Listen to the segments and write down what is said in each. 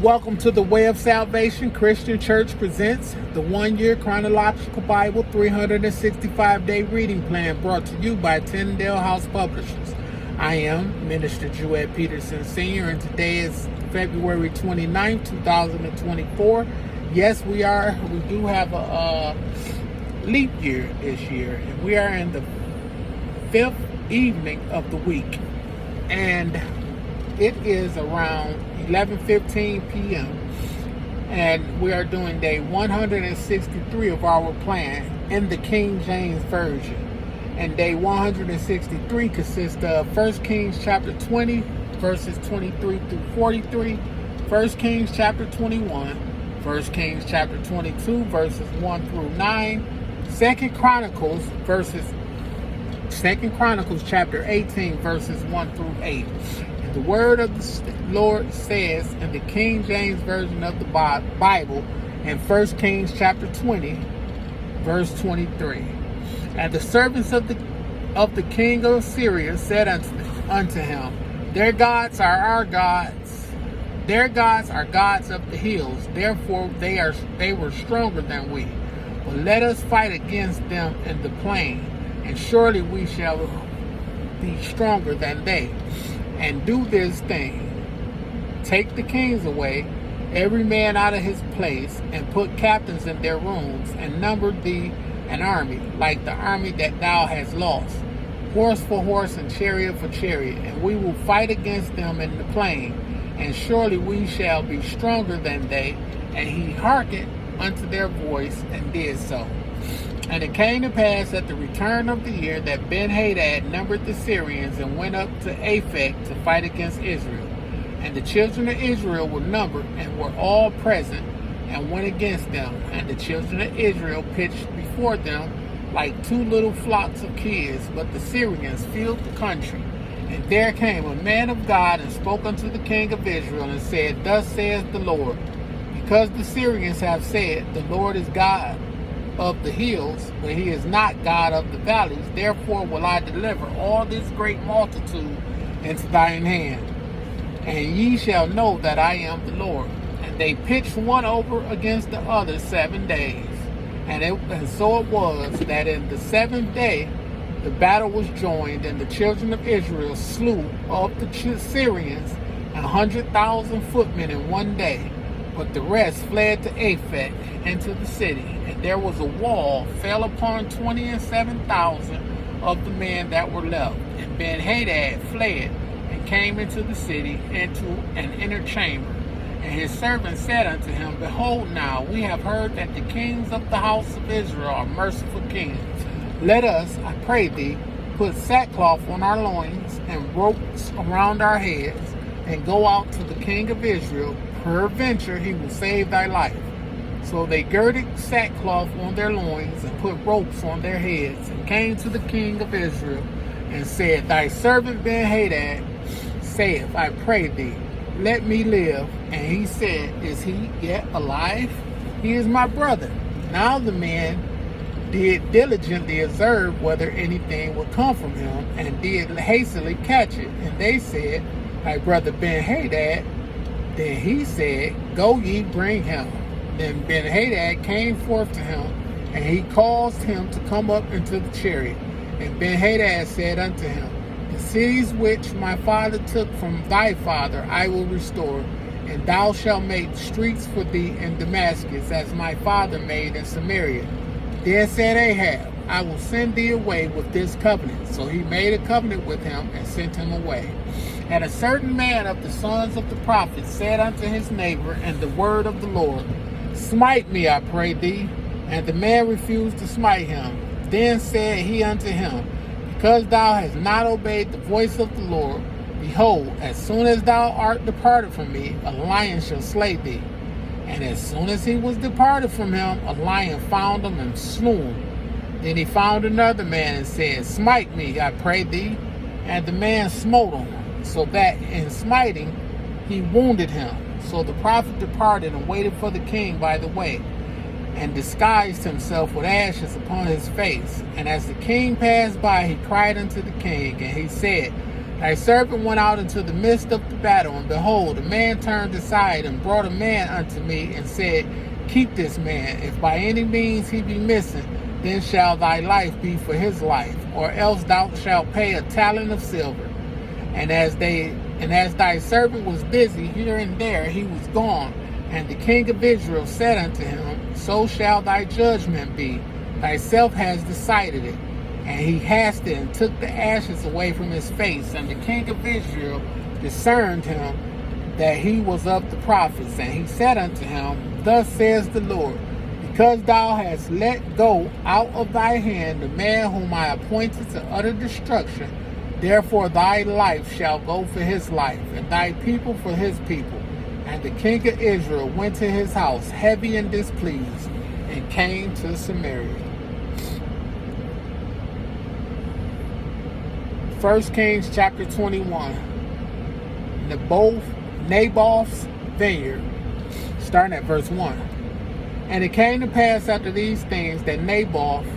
Welcome to the Way of Salvation Christian Church presents the 1-year Chronological Bible 365-day reading plan brought to you by Tyndale House Publishers. I am Minister Jewett Peterson Sr. and today is February 29th, 2024. Yes, we do have a leap year this year, and we are in the 5th evening of the week, and it is around 11:15 p.m. and we are doing day 163 of our plan in the King James Version. And day 163 consists of 1 Kings chapter 20, verses 23 through 43, 1 Kings chapter 21, 1 Kings chapter 22, verses 1 through 9, 2 Chronicles chapter 18, verses 1 through 8. The word of the Lord says in the King James Version of the Bible in 1 Kings chapter 20, verse 23. And the servants of the king of Assyria said unto him, Their gods are our gods. Their gods are gods of the hills. Therefore they were stronger than we. But let us fight against them in the plain, and surely we shall be stronger than they. And do this thing, take the kings away, every man out of his place, and put captains in their rooms, and number thee an army, like the army that thou hast lost, horse for horse and chariot for chariot, and we will fight against them in the plain, and surely we shall be stronger than they. And he hearkened unto their voice, and did so. And it came to pass at the return of the year that Ben-Hadad numbered the Syrians and went up to Aphek to fight against Israel. And the children of Israel were numbered and were all present and went against them. And the children of Israel pitched before them like two little flocks of kids, but the Syrians filled the country. And there came a man of God and spoke unto the king of Israel and said, Thus saith the Lord, because the Syrians have said, The Lord is God of the hills, but he is not God of the valleys. Therefore will I deliver all this great multitude into thine hand, and ye shall know that I am the Lord. And they pitched one over against the other 7 days. And so it was that in the 7th day the battle was joined, and the children of Israel slew of the Syrians 100,000 footmen in one day. But the rest fled to Aphek into the city, and there was a wall fell upon 27,000 of the men that were left. And Ben-Hadad fled and came into the city into an inner chamber. And his servants said unto him, Behold now, we have heard that the kings of the house of Israel are merciful kings. Let us, I pray thee, put sackcloth on our loins and ropes around our heads, and go out to the king of Israel. Peradventure he will save thy life. So they girded sackcloth on their loins and put ropes on their heads, and came to the king of Israel and said, Thy servant Ben-Hadad saith, I pray thee, let me live. And he said, Is he yet alive? He is my brother. Now the men did diligently observe whether anything would come from him, and did hastily catch it. And they said, Thy brother Ben-Hadad. Then he said, Go ye, bring him. Then Ben-Hadad came forth to him, and he caused him to come up into the chariot. And Ben-Hadad said unto him, The cities which my father took from thy father I will restore, and thou shalt make streets for thee in Damascus, as my father made in Samaria. Then said Ahab, I will send thee away with this covenant. So he made a covenant with him, and sent him away. And a certain man of the sons of the prophets said unto his neighbor in the word of the Lord, Smite me, I pray thee. And the man refused to smite him. Then said he unto him, Because thou hast not obeyed the voice of the Lord, behold, as soon as thou art departed from me, a lion shall slay thee. And as soon as he was departed from him, a lion found him and slew him. Then he found another man and said, Smite me, I pray thee. And the man smote him, so that in smiting he wounded him. So the prophet departed and waited for the king by the way, and disguised himself with ashes upon his face. And as the king passed by, he cried unto the king, and he said, Thy servant went out into the midst of the battle, and behold, a man turned aside and brought a man unto me, and said, Keep this man. If by any means he be missing, then shall thy life be for his life, or else thou shalt pay a talent of silver. And as thy servant was busy here and there, he was gone. And the king of Israel said unto him, So shall thy judgment be. Thyself has decided it. And he hasted and took the ashes away from his face. And the king of Israel discerned him that he was of the prophets. And he said unto him, Thus says the Lord, because thou hast let go out of thy hand the man whom I appointed to utter destruction, therefore thy life shall go for his life, and thy people for his people. And the king of Israel went to his house heavy and displeased, and came to Samaria. 1 Kings chapter 21. Naboth's vineyard, starting at verse 1. And it came to pass after these things that Naboth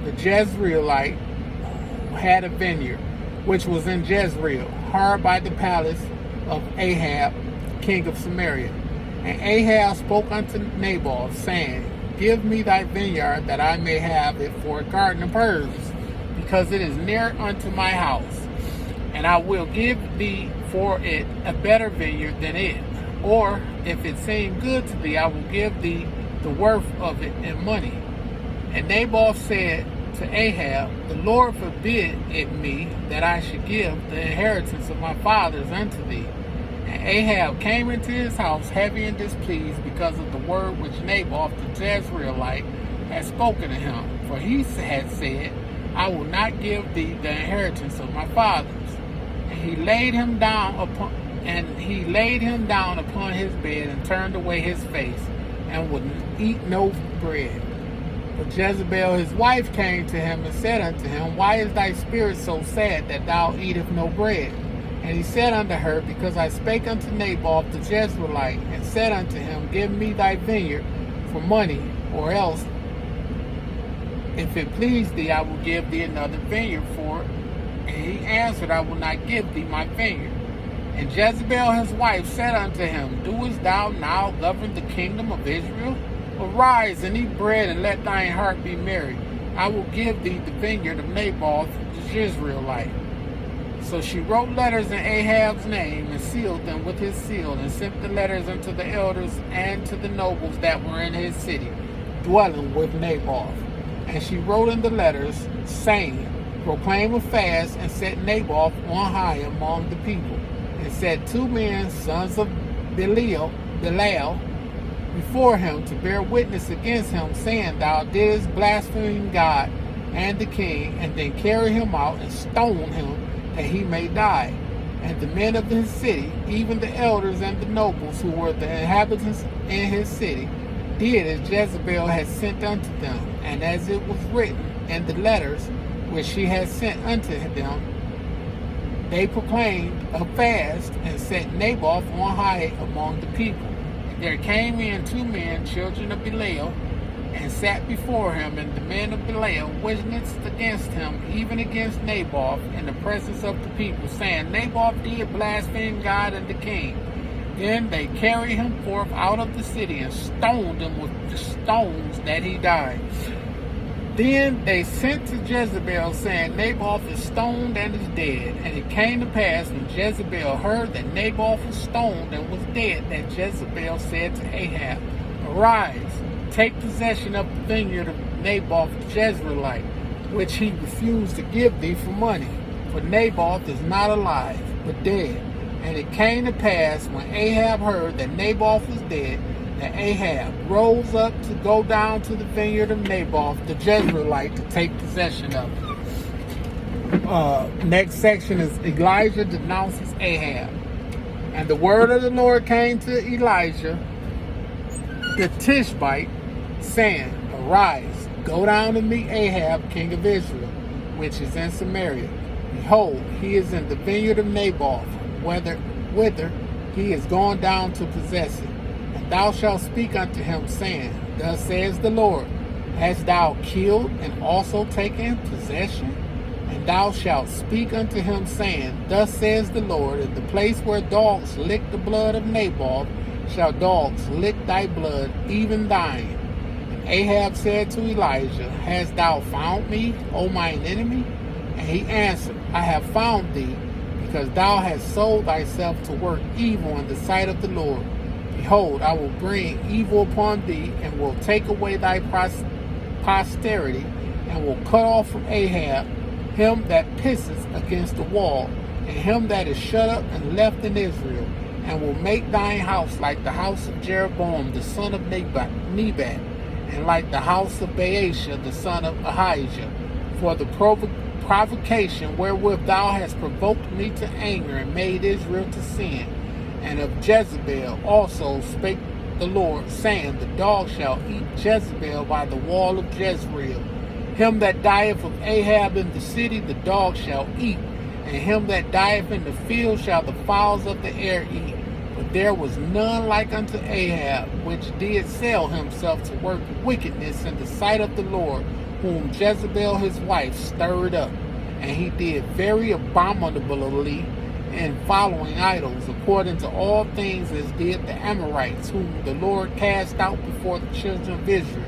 the Jezreelite had a vineyard, which was in Jezreel, hard by the palace of Ahab, king of Samaria. And Ahab spoke unto Naboth, saying, Give me thy vineyard, that I may have it for a garden of herbs, because it is near unto my house. And I will give thee for it a better vineyard than it. Or, if it seem good to thee, I will give thee the worth of it in money. And Naboth said to Ahab, The Lord forbid it me that I should give the inheritance of my fathers unto thee. And Ahab came into his house heavy and displeased because of the word which Naboth the Jezreelite had spoken to him. For he had said, I will not give thee the inheritance of my fathers. And he laid him down upon his bed, and turned away his face, and would eat no bread. But Jezebel his wife came to him and said unto him, Why is thy spirit so sad that thou eatest no bread? And he said unto her, Because I spake unto Naboth the Jezreelite, and said unto him, Give me thy vineyard for money, or else, if it please thee, I will give thee another vineyard for it. And he answered, I will not give thee my vineyard. And Jezebel his wife said unto him, Doest thou now govern the kingdom of Israel? Arise and eat bread, and let thine heart be merry. I will give thee the vineyard of Naboth the Jezreelite. So she wrote letters in Ahab's name, and sealed them with his seal, and sent the letters unto the elders and to the nobles that were in his city, dwelling with Naboth. And she wrote in the letters, saying, Proclaim a fast, and set Naboth on high among the people, and set 2 men, sons of Belial, before him to bear witness against him, saying, Thou didst blaspheme God and the king, and then carry him out and stone him, that he may die. And the men of his city, even the elders and the nobles who were the inhabitants in his city, did as Jezebel had sent unto them, and as it was written in the letters which she had sent unto them. They proclaimed a fast, and set Naboth on high among the people. And there came in 2 men, children of Belial, and sat before him, and the men of Belial witnessed against him, even against Naboth, in the presence of the people, saying, Naboth did blaspheme God and the king. Then they carried him forth out of the city, and stoned him with the stones, that he died. Then they sent to Jezebel, saying, Naboth is stoned and is dead. And it came to pass, when Jezebel heard that Naboth was stoned and was dead, that Jezebel said to Ahab, Arise, take possession of the vineyard of Naboth the Jezreelite, which he refused to give thee for money. For Naboth is not alive, but dead. And it came to pass, when Ahab heard that Naboth was dead, that Ahab rose up to go down to the vineyard of Naboth the Jezreelite to take possession of it. Next section is Elijah denounces Ahab. And the word of the Lord came to Elijah the Tishbite, saying, Arise, go down to meet Ahab, king of Israel, which is in Samaria. Behold, he is in the vineyard of Naboth, whither he is gone down to possess it. And thou shalt speak unto him, saying, Thus says the Lord, Hast thou killed and also taken possession? And thou shalt speak unto him, saying, Thus says the Lord, in the place where dogs lick the blood of Naboth, shall dogs lick thy blood, even thine. And Ahab said to Elijah, Hast thou found me, O mine enemy? And he answered, I have found thee, because thou hast sold thyself to work evil in the sight of the Lord. Behold, I will bring evil upon thee, and will take away thy posterity, and will cut off from Ahab him that pisses against the wall, and him that is shut up and left in Israel, and will make thine house like the house of Jeroboam the son of Nebat, and like the house of Baasha the son of Ahijah, for the provocation wherewith thou hast provoked me to anger and made Israel to sin. And of Jezebel also spake the Lord, saying, The dog shall eat Jezebel by the wall of Jezreel. Him that dieth of Ahab in the city the dog shall eat, and him that dieth in the field shall the fowls of the air eat. But there was none like unto Ahab, which did sell himself to work wickedness in the sight of the Lord, whom Jezebel his wife stirred up. And he did very abominably in following idols, according to all things as did the Amorites, whom the Lord cast out before the children of Israel.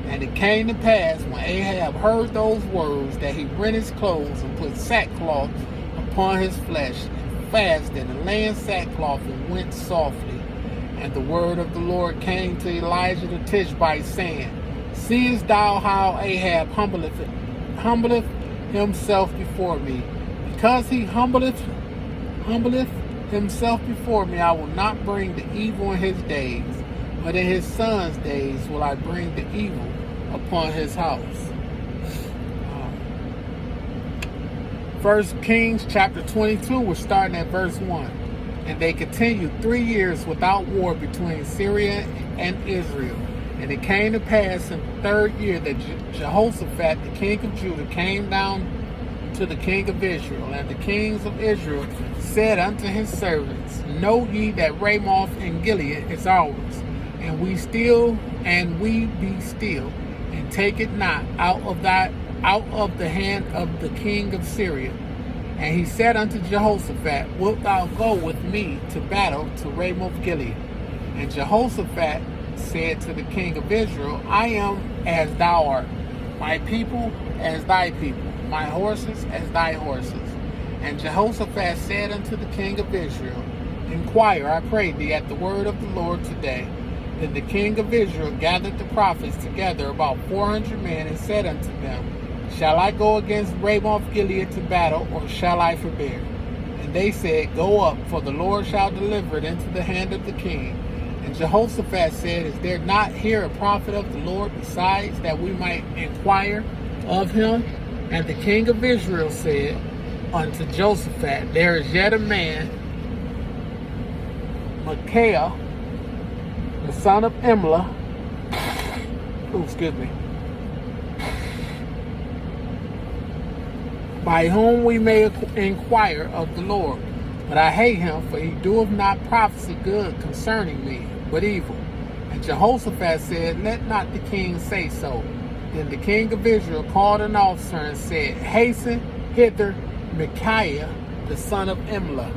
And it came to pass, when Ahab heard those words, that he rent his clothes and put sackcloth upon his flesh, and fasted and lay in sackcloth and went softly. And the word of the Lord came to Elijah the Tishbite, saying, Seest thou how Ahab humbleth himself before me? Because he humbleth himself before me, I will not bring the evil in his days, but in his son's days will I bring the evil upon his house. 1 Kings chapter 22, we're starting at verse 1. And they continued 3 years without war between Syria and Israel. And it came to pass in the 3rd year that Jehoshaphat, the king of Judah, came down to the king of Israel. And the kings of Israel said unto his servants, Know ye that Ramoth in Gilead is ours, and we be still, and take it not out of the hand of the king of Syria. And he said unto Jehoshaphat, Wilt thou go with me to battle to Ramoth Gilead? And Jehoshaphat said to the king of Israel, I am as thou art, my people as thy people, my horses as thy horses. And Jehoshaphat said unto the king of Israel, Inquire, I pray thee, at the word of the Lord today. Then the king of Israel gathered the prophets together, about 400 men, and said unto them, Shall I go against Ramoth Gilead to battle, or shall I forbear? And they said, Go up, for the Lord shall deliver it into the hand of the king. And Jehoshaphat said, Is there not here a prophet of the Lord besides, that we might inquire of him? And the king of Israel said unto Jehoshaphat, There is yet a man, Micaiah, the son of Imlah, by whom we may inquire of the Lord. But I hate him, for he doeth not prophecy good concerning me, but evil. And Jehoshaphat said, Let not the king say so. Then the king of Israel called an officer and said, Hasten hither Micaiah, the son of Imlah.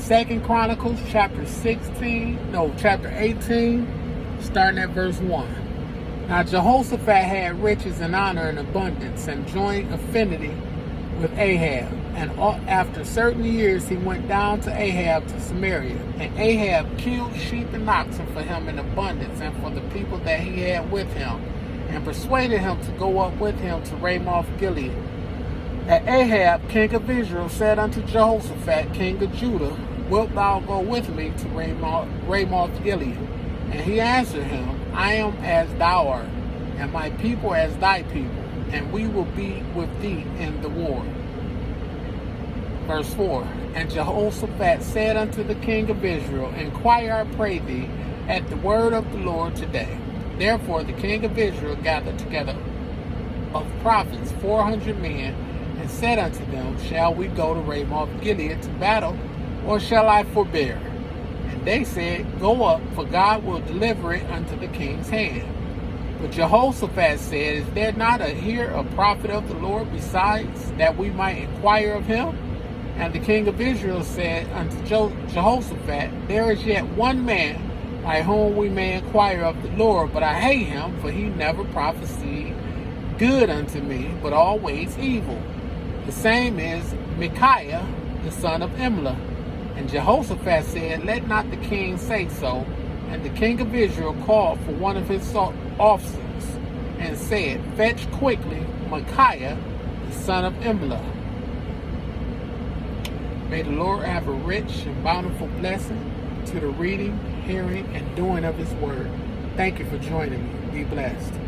2 Chronicles chapter 18, starting at verse 1. Now Jehoshaphat had riches and honor and abundance, and joined affinity with Ahab. And after certain years he went down to Ahab to Samaria. And Ahab killed sheep and oxen for him in abundance, and for the people that he had with him, and persuaded him to go up with him to Ramoth Gilead. And Ahab, king of Israel, said unto Jehoshaphat, king of Judah, Wilt thou go with me to Ramoth Gilead? And he answered him, I am as thou art, and my people as thy people, and we will be with thee in the war. Verse 4. And Jehoshaphat said unto the king of Israel, Inquire, I pray thee, at the word of the Lord today. Therefore the king of Israel gathered together of prophets 400 men, and said unto them, Shall we go to Ramoth Gilead to battle, or shall I forbear? And they said, Go up, for God will deliver it unto the king's hand. But Jehoshaphat said, Is there not here a prophet of the Lord besides, that we might inquire of him? And the king of Israel said unto Jehoshaphat, There is yet one man by whom we may inquire of the Lord, but I hate him, for he never prophesied good unto me, but always evil. The same is Micaiah, the son of Imlah. And Jehoshaphat said, Let not the king say so. And the king of Israel called for one of his officers, and said, Fetch quickly Micaiah, the son of Imlah. May the Lord have a rich and bountiful blessing to the reading, hearing, and doing of his word. Thank you for joining me. Be blessed.